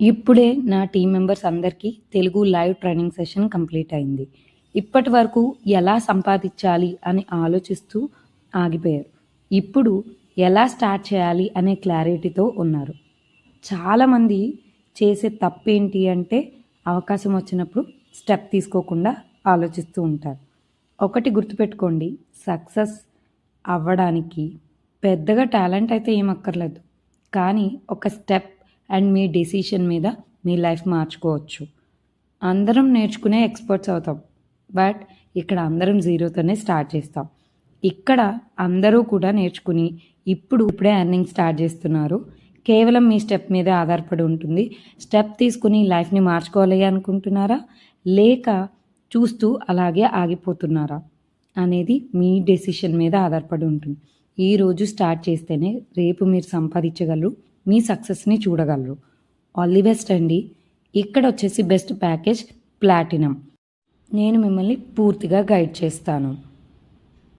ఇప్పుడే నా team members అందరికీ Telugu live training session complete అయింది. ఇప్పటి వరకు ఎలా సంపాదించాలి అని ఆలోచిస్తూ ఆగిపోయారు. ఇప్పుడు ఎలా స్టార్ట్ చేయాలి అనే క్లారిటీతో ఉన్నారు. చాలామంది చేసే తప్పేంటి అంటే అవకాశం వచ్చినప్పుడు స్టెప్ తీసుకోకుండా ఆలోచిస్తూ ఉంటారు. ఒకటి గుర్తుపెట్టుకోండి, సక్సెస్ అవ్వడానికి పెద్దగా టాలెంట్ అయితే ఏం అక్కర్లేదు, కానీ ఒక స్టెప్ అండ్ మీ డెసిషన్ మీద మీ లైఫ్ మార్చుకోవచ్చు. అందరం నేర్చుకునే ఎక్స్పర్ట్స్ అవుతాం, బట్ ఇక్కడ అందరం జీరోతోనే స్టార్ట్ చేస్తాం. ఇక్కడ అందరూ కూడా నేర్చుకుని ఇప్పుడే ఎర్నింగ్ స్టార్ట్ చేస్తున్నారు. కేవలం మీ స్టెప్ మీదే ఆధారపడి ఉంటుంది. స్టెప్ తీసుకుని లైఫ్ని మార్చుకోవాలి అనుకుంటున్నారా, లేక చూస్తూ అలాగే ఆగిపోతున్నారా అనేది మీ డెసిషన్ మీద ఆధారపడి ఉంటుంది. ఈరోజు స్టార్ట్ చేస్తేనే రేపు మీరు సంపాదించగలరు, మీ సక్సెస్ని చూడగలరు. ఆల్ ది బెస్ట్ అండి. ఇక్కడ వచ్చేసి బెస్ట్ ప్యాకేజ్ ప్లాటినం. నేను మిమ్మల్ని పూర్తిగా గైడ్ చేస్తాను.